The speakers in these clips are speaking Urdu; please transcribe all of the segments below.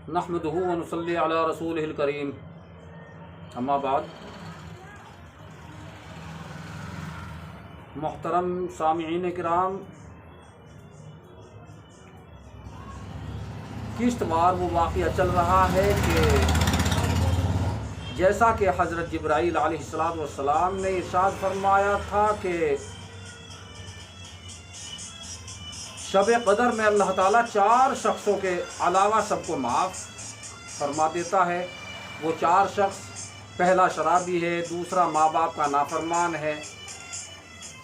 نحمدہ و نصلی علی رسولہ الکریم، اما بعد۔ محترم سامعین کرام، قسط وار وہ واقعہ چل رہا ہے کہ جیسا کہ حضرت جبرائیل علیہ السلام نے ارشاد فرمایا تھا کہ شب قدر میں اللہ تعالیٰ 4 شخصوں کے علاوہ سب کو معاف فرما دیتا ہے۔ وہ 4 شخص، پہلا شرابی ہے، دوسرا ماں باپ کا نافرمان ہے،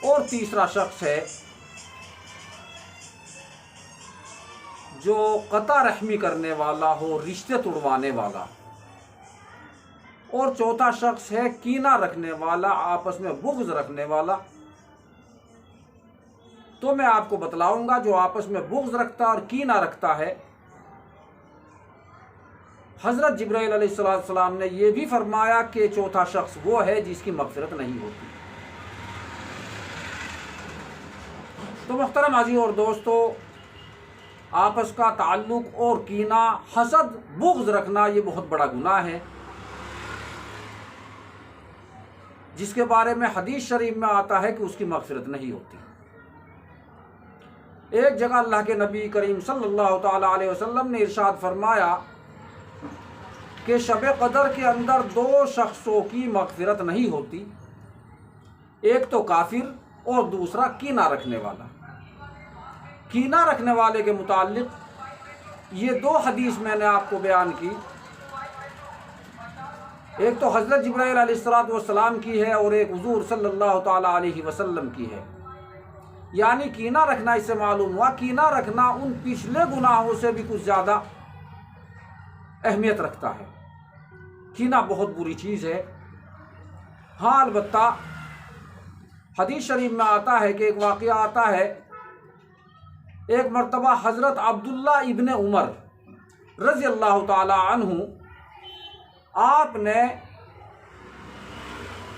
اور تیسرا شخص ہے جو قطع رحمی کرنے والا ہو، رشتے توڑوانے والا، اور چوتھا شخص ہے کینہ رکھنے والا، آپس میں بغض رکھنے والا۔ تو میں آپ کو بتلاؤں گا جو آپس میں بغض رکھتا اور کینہ رکھتا ہے، حضرت جبرائیل علیہ السلام نے یہ بھی فرمایا کہ چوتھا شخص وہ ہے جس کی مغفرت نہیں ہوتی۔ تو محترم عزیز اور دوستو، آپس کا تعلق اور کینہ، حسد، بغض رکھنا یہ بہت بڑا گناہ ہے، جس کے بارے میں حدیث شریف میں آتا ہے کہ اس کی مغفرت نہیں ہوتی۔ ایک جگہ اللہ کے نبی کریم صلی اللہ تعالی علیہ وسلم نے ارشاد فرمایا کہ شب قدر کے اندر 2 شخصوں کی مغفرت نہیں ہوتی، ایک تو کافر اور دوسرا کینہ رکھنے والا۔ کینہ رکھنے والے کے متعلق یہ 2 حدیث میں نے آپ کو بیان کی، ایک تو حضرت جبرائیل علیہ السلام کی ہے اور ایک حضور صلی اللہ تعالی علیہ وسلم کی ہے۔ یعنی کینہ رکھنا، اس سے معلوم ہوا کینہ رکھنا ان پچھلے گناہوں سے بھی کچھ زیادہ اہمیت رکھتا ہے۔ کینہ بہت بری چیز ہے۔ ہاں، البتہ حدیث شریف میں آتا ہے کہ ایک واقعہ آتا ہے، ایک مرتبہ حضرت عبداللہ ابن عمر رضی اللہ تعالی عنہ، آپ نے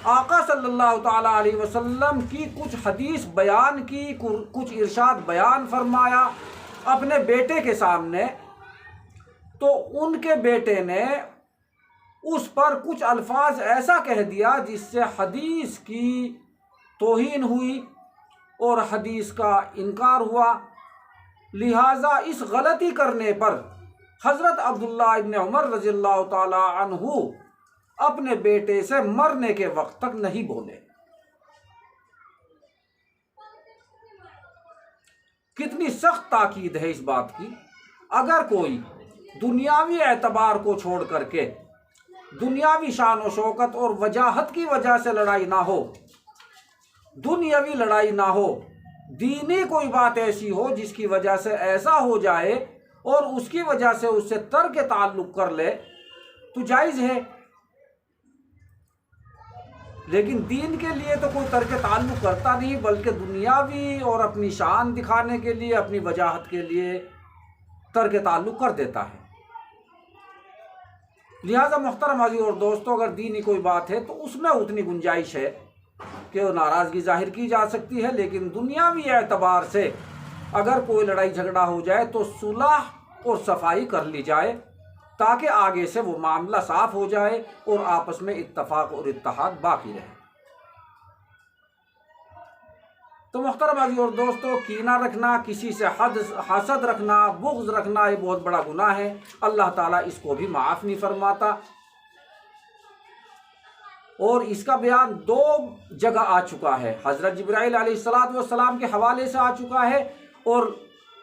آقا صلی اللہ تعالی علیہ وسلم کی کچھ حدیث بیان کی، کچھ ارشاد بیان فرمایا اپنے بیٹے کے سامنے، تو ان کے بیٹے نے اس پر کچھ الفاظ ایسا کہہ دیا جس سے حدیث کی توہین ہوئی اور حدیث کا انکار ہوا۔ لہٰذا اس غلطی کرنے پر حضرت عبداللہ ابن عمر رضی اللہ تعالی عنہ اپنے بیٹے سے مرنے کے وقت تک نہیں بولے۔ کتنی سخت تاکید ہے اس بات کی۔ اگر کوئی دنیاوی اعتبار کو چھوڑ کر کے، دنیاوی شان و شوکت اور وجاہت کی وجہ سے لڑائی نہ ہو، دنیاوی لڑائی نہ ہو، دینی کوئی بات ایسی ہو جس کی وجہ سے ایسا ہو جائے اور اس کی وجہ سے اس سے ترک تعلق کر لے، تو جائز ہے۔ لیکن دین کے لیے تو کوئی ترک تعلق کرتا نہیں، بلکہ دنیاوی اور اپنی شان دکھانے کے لیے، اپنی وجاہت کے لیے ترک تعلق کر دیتا ہے۔ لہٰذا محترم عزیز اور دوستو، اگر دینی کوئی بات ہے تو اس میں اتنی گنجائش ہے کہ ناراضگی ظاہر کی جا سکتی ہے، لیکن دنیاوی اعتبار سے اگر کوئی لڑائی جھگڑا ہو جائے تو صلح اور صفائی کر لی جائے، تاکہ آگے سے وہ معاملہ صاف ہو جائے اور آپس میں اتفاق اور اتحاد باقی رہے۔ تو محترم عزیز اور دوستو، کینہ رکھنا، کسی سے حسد رکھنا، بغض رکھنا، یہ بہت بڑا گناہ ہے۔ اللہ تعالیٰ اس کو بھی معاف نہیں فرماتا، اور اس کا بیان 2 جگہ آ چکا ہے۔ حضرت جبرائیل علیہ السلام کے حوالے سے آ چکا ہے، اور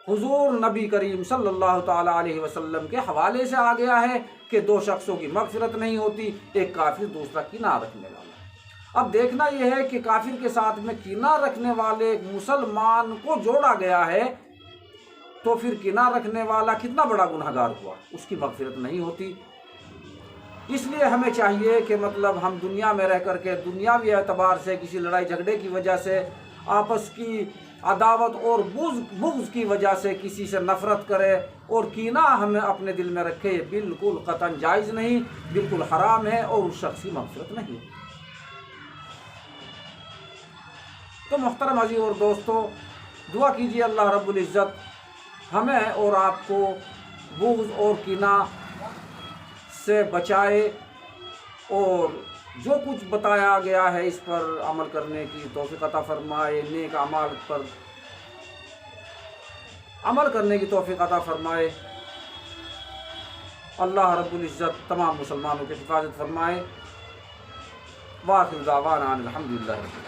حضور نبی کریم صلی اللہ تعالی علیہ وسلم کے حوالے سے آ گیا ہے کہ 2 شخصوں کی مغفرت نہیں ہوتی، ایک کافر، دوسرا کینہ رکھنے والا۔ اب دیکھنا یہ ہے کہ کافر کے ساتھ میں کینہ رکھنے والے ایک مسلمان کو جوڑا گیا ہے، تو پھر کینہ رکھنے والا کتنا بڑا گنہگار ہوا، اس کی مغفرت نہیں ہوتی۔ اس لیے ہمیں چاہیے کہ ہم دنیا میں رہ کر کے دنیاوی اعتبار سے کسی لڑائی جھگڑے کی وجہ سے، آپس کی عداوت اور بغض کی وجہ سے کسی سے نفرت کرے اور کینہ ہمیں اپنے دل میں رکھے، یہ بالکل قطعاً جائز نہیں، بالکل حرام ہے، اور اس شخص کی مغفرت نہیں۔ تو محترم عزیز اور دوستو، دعا کیجیے اللہ رب العزت ہمیں اور آپ کو بغض اور کینہ سے بچائے اور جو کچھ بتایا گیا ہے اس پر عمل کرنے کی توفیق عطا فرمائے، نیک اعمال پر عمل کرنے کی توفیق عطا فرمائے۔ اللہ رب العزت تمام مسلمانوں کی حفاظت فرمائے۔ وآخر دعوانا الحمدللہ رب العالمین۔